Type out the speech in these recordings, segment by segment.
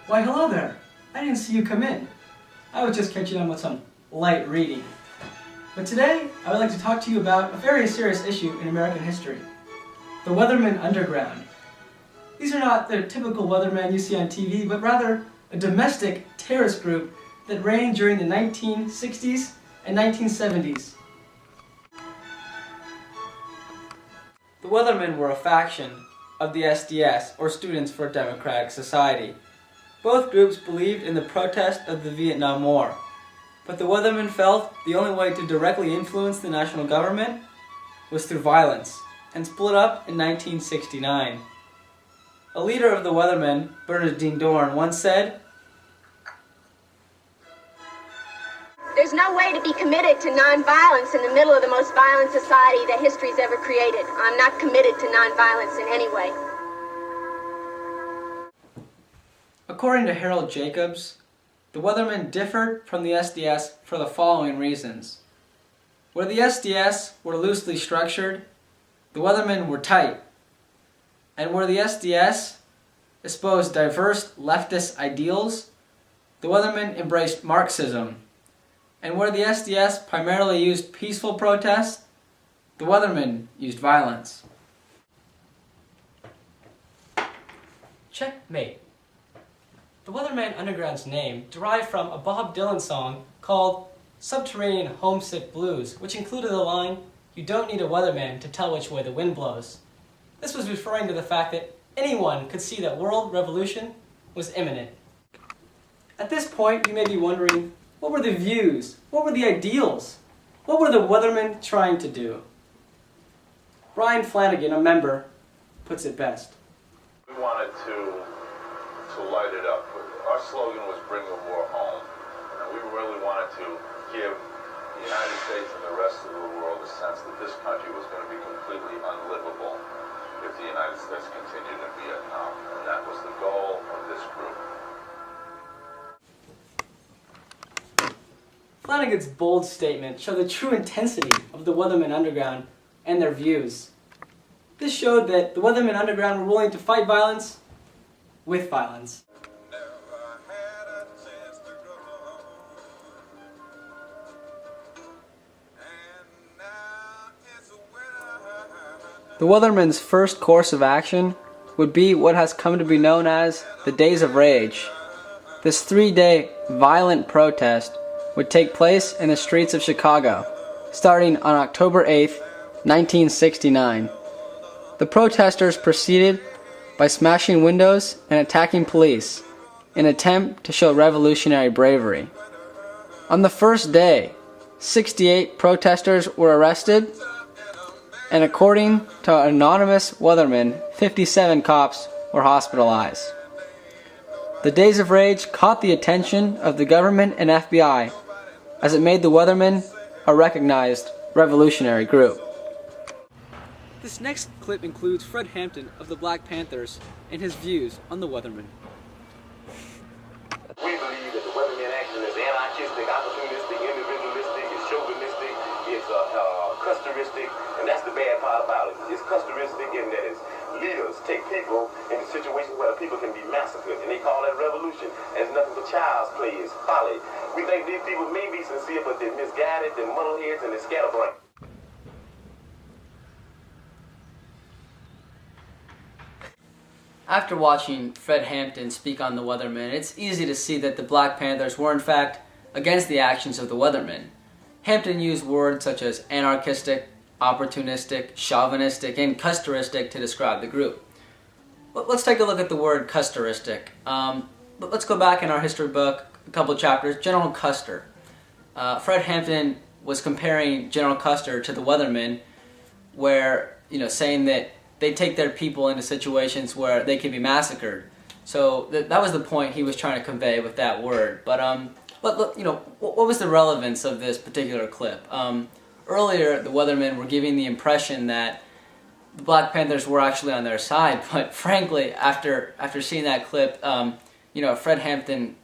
Why, hello there. I didn't see you come in. I was just catching on with some light reading. But today, I would like to talk to you about a very serious issue in American history. The Weathermen Underground. These are not the typical Weathermen you see on TV, but rather a domestic terrorist group that reigned during the 1960s and 1970s. The Weathermen were a faction of the SDS, or Students for a Democratic Society. Both groups believed in the protest of the Vietnam War, but the Weathermen felt the only way to directly influence the national government was through violence, and split up in 1969. A leader of the Weathermen, Bernardine Dorn, once said, "There's no way to be committed to nonviolence in the middle of the most violent society that history's ever created. I'm not committed to nonviolence in any way." According to Harold Jacobs, the Weathermen differed from the SDS for the following reasons. Where the SDS were loosely structured, the Weathermen were tight. And where the SDS espoused diverse leftist ideals, the Weathermen embraced Marxism. And where the SDS primarily used peaceful protest, the Weathermen used violence. Checkmate. The Weathermen Underground's name derived from a Bob Dylan song called Subterranean Homesick Blues, which included the line, "You don't need a weatherman to tell which way the wind blows." This was referring to the fact that anyone could see that world revolution was imminent. At this point, you may be wondering, what were the views? What were the ideals? What were the Weathermen trying to do? Brian Flanagan, a member, puts it best. We wanted to light it up. Our slogan was "Bring the War Home." And we really wanted to give the United States and the rest of the world a sense that this country was going to be completely unlivable if the United States continued in Vietnam. And that was the goal of this group. Flanagan's bold statement showed the true intensity of the Weathermen Underground and their views. This showed that the Weathermen Underground were willing to fight violence with violence. The Weathermen's first course of action would be what has come to be known as the Days of Rage. This 3-day violent protest would take place in the streets of Chicago, starting on October 8th, 1969. The protesters proceeded by smashing windows and attacking police in an attempt to show revolutionary bravery. On the first day, 68 protesters were arrested, and according to anonymous Weathermen, 57 cops were hospitalized. The Days of Rage caught the attention of the government and FBI, as it made the Weathermen a recognized revolutionary group. This next clip includes Fred Hampton of the Black Panthers and his views on the Weathermen. We believe that the Weathermen action is anarchistic, opportunistic, individualistic, it's chauvinistic, it's customistic, and that's the bad part about it. It's customistic in that its leaders take people into situations where people can be massacred, and they call that revolution. It's nothing but child's play, it's folly. We think these people may be sincere, but they're misguided, they're muddleheads, and they're scatterbrained. After watching Fred Hampton speak on the Weathermen, it's easy to see that the Black Panthers were in fact against the actions of the Weathermen. Hampton used words such as anarchistic, opportunistic, chauvinistic, and customistic to describe the group. Let's take a look at the word customistic. Let's go back in our history book, a couple of chapters. General Custer. Fred Hampton was comparing General Custer to the Weathermen, where, saying that they take their people into situations where they can be massacred. So that was the point he was trying to convey with that word. But what was the relevance of this particular clip? Earlier, the Weathermen were giving the impression that the Black Panthers were actually on their side, but frankly, after seeing that clip, Fred Hampton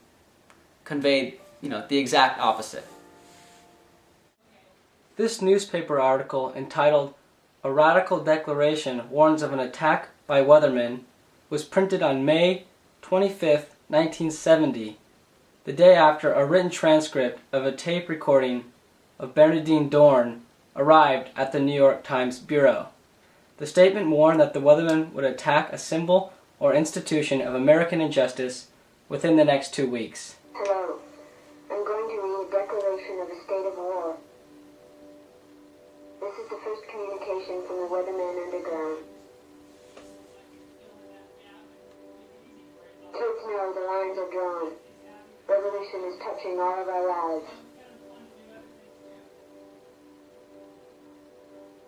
conveyed the exact opposite. This newspaper article entitled "A Radical Declaration Warns of an Attack by Weathermen" was printed on May 25, 1970, the day after a written transcript of a tape recording of Bernardine Dorn arrived at the New York Times Bureau. The statement warned that the Weathermen would attack a symbol or institution of American injustice within the next 2 weeks. Hello. I'm going to read a declaration of a state of war. This is the first communication from the Weathermen underground. Troops know the lines are drawn. Revolution is touching all of our lives.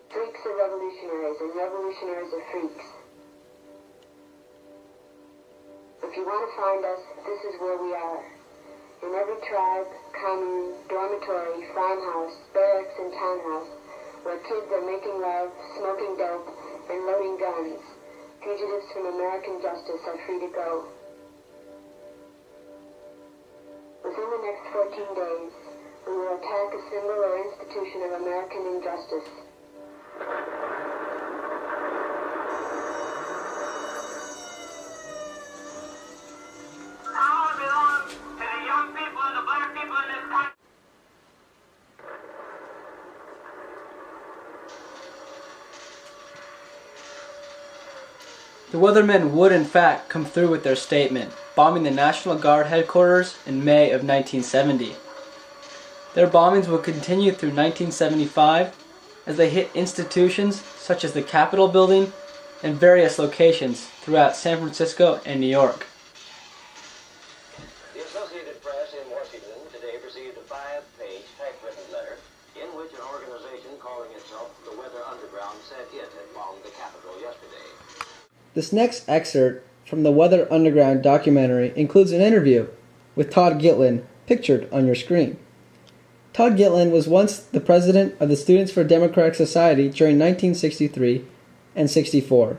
Freaks are revolutionaries, and revolutionaries are freaks. If you want to find us, this is where we are. In every tribe, commune, dormitory, farmhouse, barracks, and townhouse, where kids are making love, smoking dope, and loading guns, fugitives from American justice are free to go. Within the next 14 days, we will attack a symbol or institution of American injustice. Power belongs to the young people and the black people in this country. The Weathermen would in fact come through with their statement, bombing the National Guard headquarters in May of 1970. Their bombings would continue through 1975 as they hit institutions such as the Capitol building and various locations throughout San Francisco and New York. The Associated Press in Washington today received a 5-page typewritten letter in which an organization calling itself the Weather Underground said it had bombed the Capitol yesterday. This next excerpt from the Weather Underground documentary includes an interview with Todd Gitlin, pictured on your screen. Todd Gitlin was once the president of the Students for Democratic Society during 1963 and 64.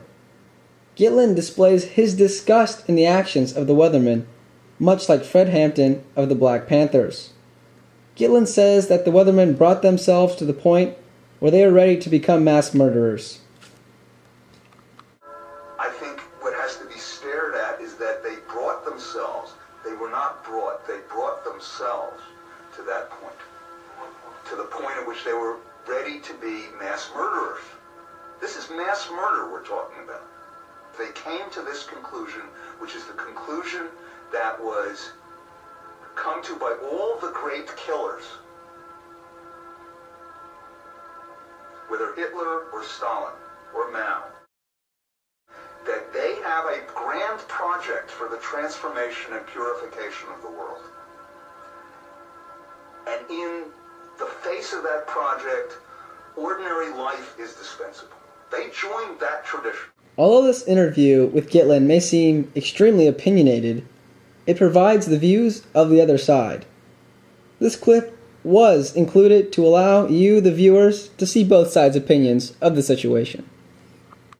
Gitlin displays his disgust in the actions of the Weathermen, much like Fred Hampton of the Black Panthers. Gitlin says that the Weathermen brought themselves to the point where they are ready to become mass murderers. I think what has to be stared at is that they brought themselves, they were not brought, they brought themselves to that point. To the point at which they were ready to be mass murderers. This is mass murder we're talking about. They came to this conclusion, which is the conclusion that was come to by all the great killers, whether Hitler or Stalin or Mao, that they have a grand project for the transformation and purification of the world. And in the face of that project, ordinary life is dispensable. They joined that tradition. Although this interview with Gitlin may seem extremely opinionated, it provides the views of the other side. This clip was included to allow you, the viewers, to see both sides' opinions of the situation.